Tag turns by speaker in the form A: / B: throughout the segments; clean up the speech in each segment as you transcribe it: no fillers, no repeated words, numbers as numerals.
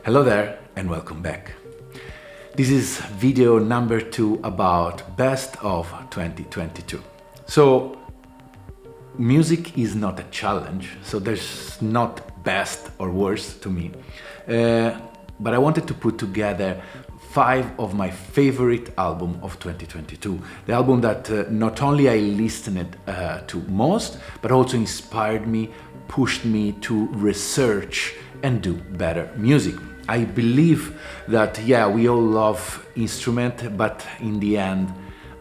A: Hello there and welcome back. This is video number 2 about best of 2022. So music is not a challenge, so there's not best or worst to me. But I wanted to put together 5 of my favorite album of 2022. The album that not only I listened to most, but also inspired me, pushed me to research and do better music. I believe that, we all love instrument, but in the end,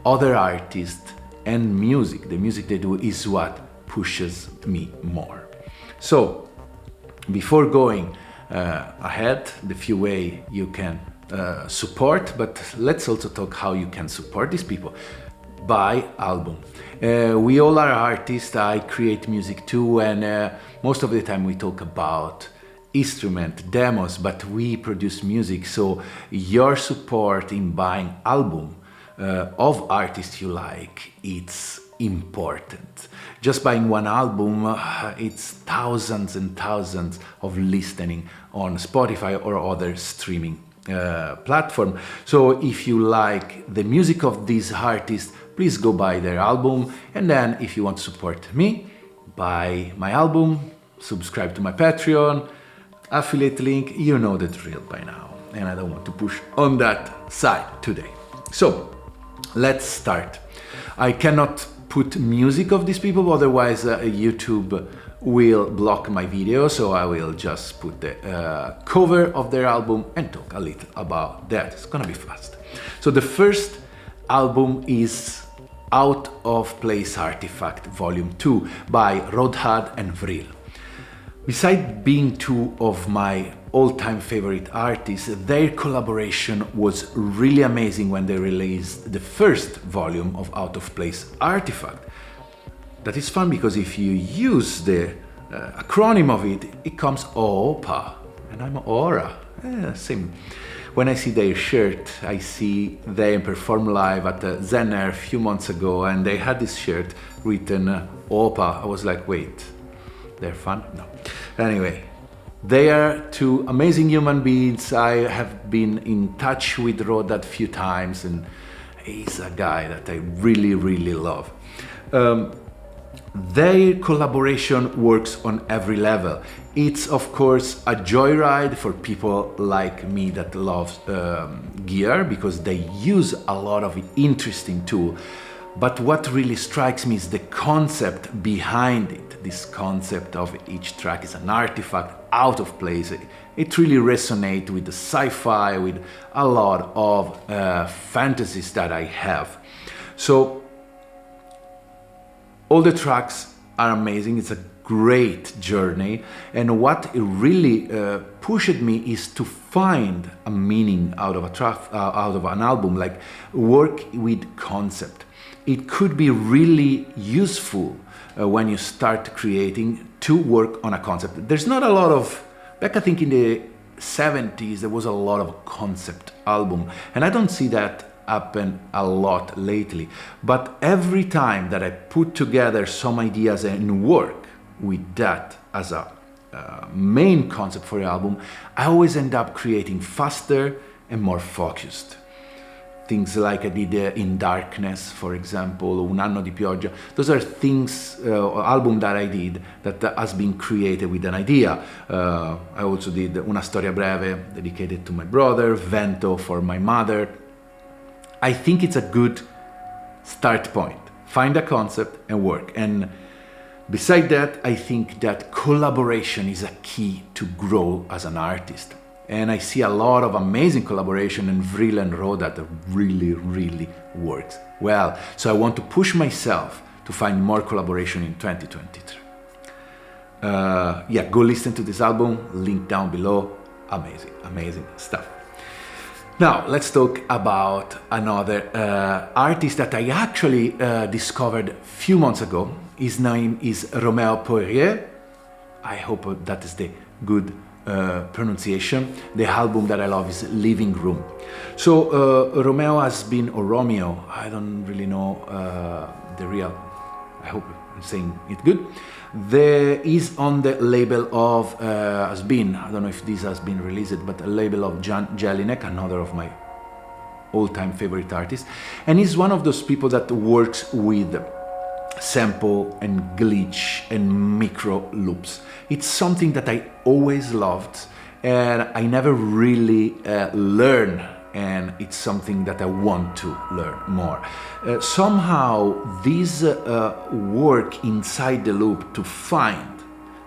A: other artists and music, the music they do, is what pushes me more. So, before going ahead, the few ways you can support, but let's also talk how you can support these people. Buy album. We all are artists, I create music too, and most of the time we talk about instrument, demos, but we produce music, so your support in buying album of artists you like, it's important. Just buying one album, it's thousands and thousands of listening on Spotify or other streaming platform. So if you like the music of these artists, please go buy their album, and then if you want to support me, buy my album, subscribe to my Patreon, affiliate link, you know the drill by now, and I don't want to push on that side today. So let's start. I cannot put music of these people, otherwise YouTube will block my video, so I will just put the cover of their album and talk a little about that. It's gonna be fast. So the first album is Out of Place Artifact Volume 2 by Rodhad and Vril. Besides being 2 of my all-time favorite artists, their collaboration was really amazing when they released the first volume of Out of Place Artifact. That is fun because if you use the acronym of it, it comes Opa, and I'm Oora. Same. When I see their shirt, I see them perform live at the Zen Air a few months ago, and they had this shirt written Opa. I was like, wait, they're fun? No. Anyway, they are 2 amazing human beings. I have been in touch with Rodhad a few times, and he's a guy that I really, really love. Their collaboration works on every level. It's of course a joyride for people like me that love gear, because they use a lot of interesting tools. But what really strikes me is the concept behind it. This concept of each track is an artifact out of place. It really resonates with the sci-fi, with a lot of fantasies that I have. So all the tracks are amazing. It's a great journey. And what really pushed me is to find a meaning out of a track, out of an album, like work with concept. It could be really useful when you start creating to work on a concept. There's not a lot of, back I think in the 70s, there was a lot of concept album, and I don't see that happen a lot lately. But every time that I put together some ideas and work with that as a main concept for the album, I always end up creating faster and more focused. Things like I did in Darkness, for example, Un anno di pioggia. Those are things, album that I did that has been created with an idea. I also did Una storia breve, dedicated to my brother, Vento for my mother. I think it's a good start point. Find a concept and work. And beside that, I think that collaboration is a key to grow as an artist. And I see a lot of amazing collaboration in Vril and Rodhad that really, really works well. So I want to push myself to find more collaboration in 2023. Go listen to this album, link down below. Amazing, amazing stuff. Now, let's talk about another artist that I actually discovered a few months ago. His name is Roméo Poirier. I hope that is the good pronunciation. The album that I love is Living Room. So Roméo has been, or Roméo, I don't really know the real, I hope saying it good. There is on the label of, has been, I don't know if this has been released, but a label of Jan Jelinek, another of my all-time favorite artists. And he's one of those people that works with sample and glitch and micro loops. It's something that I always loved and I never really learned, and it's something that I want to learn more. Somehow this work inside the loop to find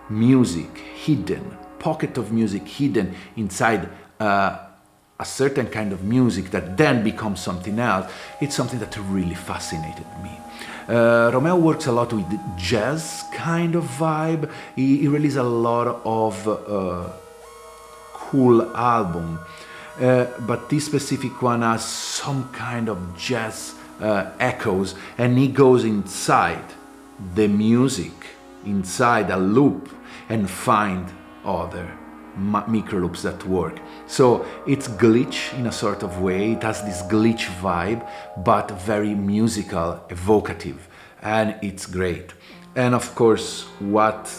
A: music hidden, pocket of music hidden inside a certain kind of music that then becomes something else, it's something that really fascinated me. Roméo works a lot with jazz kind of vibe. He released a lot of cool album, but this specific one has some kind of jazz echoes, and he goes inside the music, inside a loop, and find other micro loops that work. So it's glitch in a sort of way. It has this glitch vibe, but very musical, evocative, and it's great. And of course, what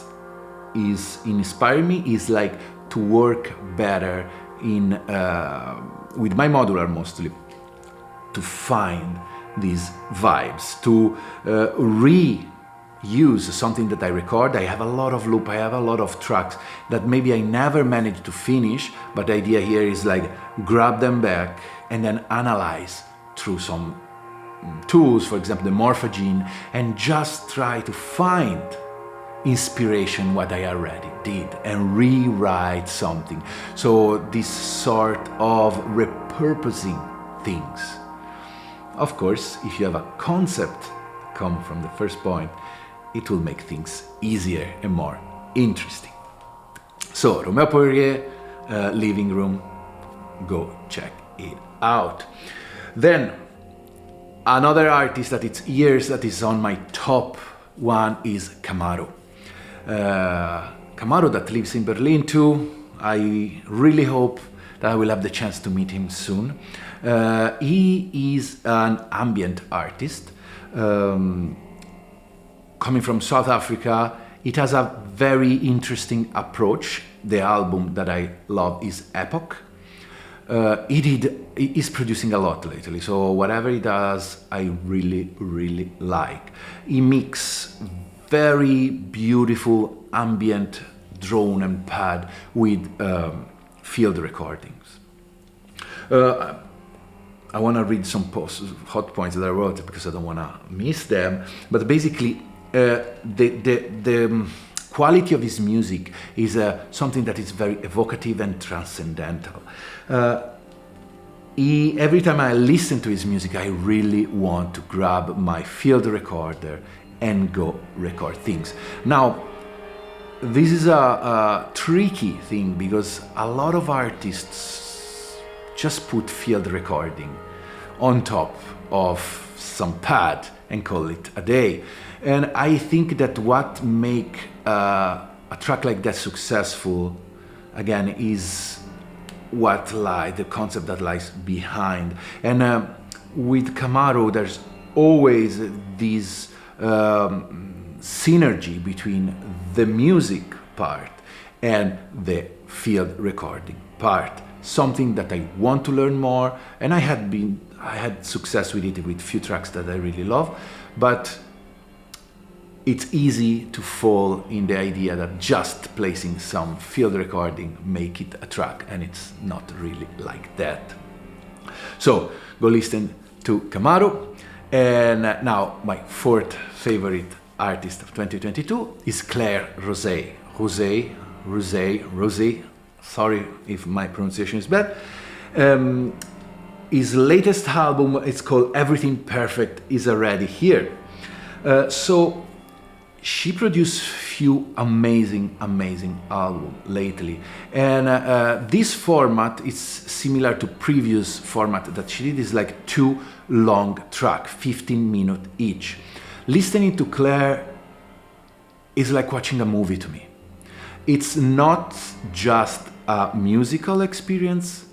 A: is inspiring me is like to work better in with my modular mostly, to find these vibes, to reuse something that I record. I have a lot of loop, I have a lot of tracks that maybe I never managed to finish, but the idea here is like grab them back and then analyze through some tools, for example the Morphagene, and just try to find inspiration what I already did and rewrite something. So this sort of repurposing things. Of course, if you have a concept come from the first point, it will make things easier and more interesting. So Roméo Poirier, Living Room, go check it out. Then another artist that it's years that is on my top one is KMRU. KMRU that lives in Berlin too. I really hope that I will have the chance to meet him soon. He is an ambient artist coming from South Africa. It has a very interesting approach. The album that I love is Epoch. He is producing a lot lately, so whatever he does, I really like. He mixes very beautiful ambient drone and pad with field recordings. I want to read some hot points that I wrote because I don't want to miss them. But basically, the quality of his music is something that is very evocative and transcendental. Every time I listen to his music, I really want to grab my field recorder and go record things. Now, this is a tricky thing because a lot of artists just put field recording on top of some pad and call it a day. And I think that what makes a track like that successful, again, is the concept that lies behind. And with KMRU, there's always this synergy between the music part and the field recording part. Something that I want to learn more, and I had success with it with few tracks that I really love, but it's easy to fall in the idea that just placing some field recording make it a track, and it's not really like that. So go listen to KMRU. And now my fourth favorite artist of 2022 is Claire Rousay. Rousay. Sorry if my pronunciation is bad. His latest album, it's called Everything Perfect Is Already Here. So she produced few amazing albums lately, and this format is similar to previous format that she did. Is like 2 long track, 15 minutes each. Listening to Claire is like watching a movie to me. It's not just a musical experience,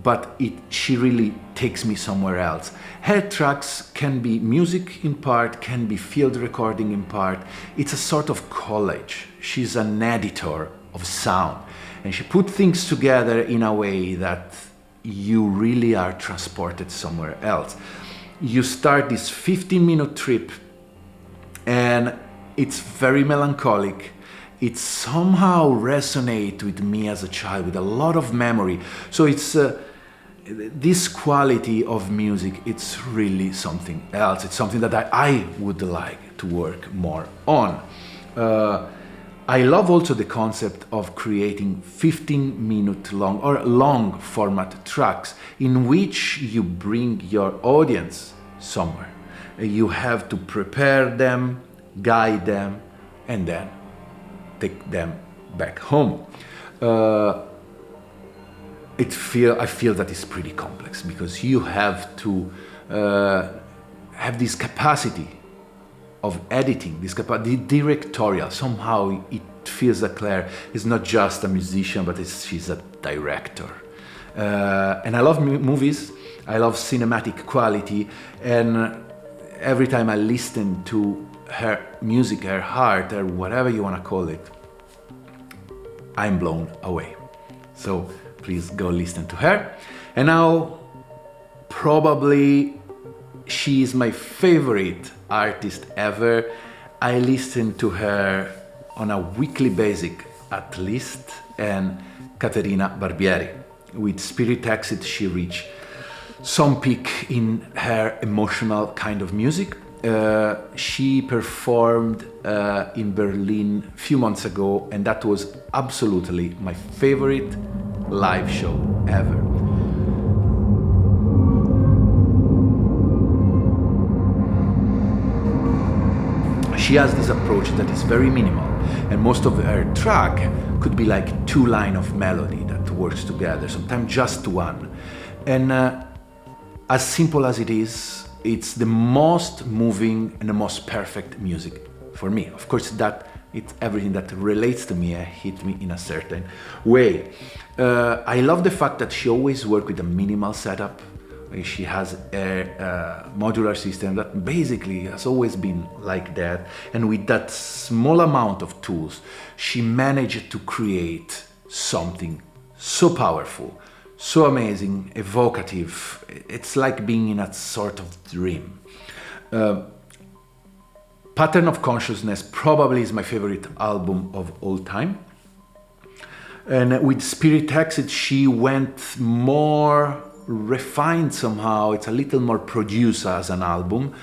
A: but she really takes me somewhere else. Her tracks can be music in part, can be field recording in part. It's a sort of college. She's an editor of sound, and she put things together in a way that you really are transported somewhere else. You start this 15-minute trip, and it's very melancholic. It somehow resonates with me as a child, with a lot of memory. So it's this quality of music, it's really something else. It's something that I would like to work more on. I love also the concept of creating 15-minute long or long format tracks in which you bring your audience somewhere. You have to prepare them, guide them, and then take them back home. I feel that it's pretty complex because you have to have this capacity of editing, the directorial. Somehow it feels that Claire is not just a musician, but she's a director. And I love movies, I love cinematic quality, and every time I listen to her music, her heart, or whatever you want to call it, I'm blown away. So please go listen to her. And now, probably she is my favorite artist ever. I listen to her on a weekly basis at least, and Caterina Barbieri. With Spirit Exit she reached some peak in her emotional kind of music. She performed in Berlin a few months ago, and that was absolutely my favorite live show ever. She has this approach that is very minimal, and most of her track could be like 2 lines of melody that works together, sometimes just one. And as simple as it is, it's the most moving and the most perfect music for me. Of course, that it's everything that relates to me, hit me in a certain way. I love the fact that she always works with a minimal setup. She has a modular system that basically has always been like that. And with that small amount of tools, she managed to create something so powerful, so amazing, evocative. It's like being in a sort of dream. Pattern of Consciousness probably is my favorite album of all time. And with Spirit Exit, she went more refined somehow. It's a little more produced as an album.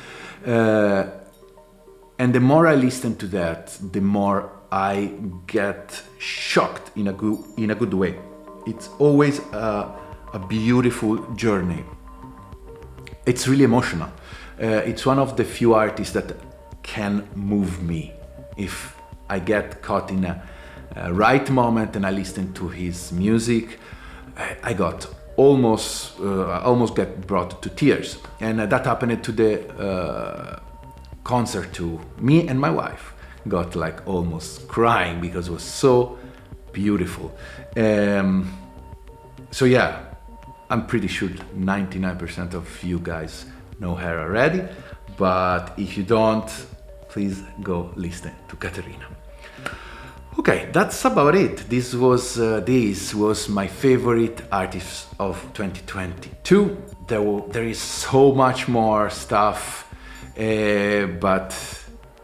A: And the more I listen to that, the more I get shocked in a good way. It's always a beautiful journey. It's really emotional. It's one of the few artists that can move me if I get caught in a right moment and I listen to his music. I got almost get brought to tears, and that happened to the concert too. Me and my wife got like almost crying because it was so beautiful. So yeah, I'm pretty sure 99% of you guys know her already, but if you don't, please go listen to Caterina. Okay, that's about it. This was my favorite artist of 2022. There is so much more stuff, and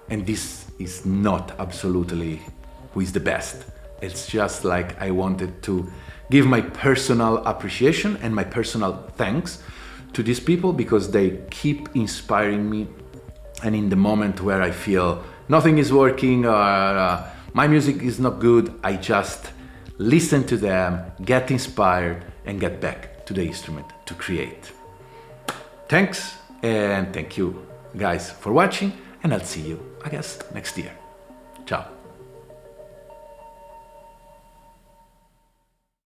A: this is not absolutely who is the best. It's just like I wanted to give my personal appreciation and my personal thanks to these people because they keep inspiring me. And in the moment where I feel nothing is working or my music is not good, I just listen to them, get inspired, and get back to the instrument to create. Thanks, and thank you guys for watching, and I'll see you, I guess, next year. Ciao.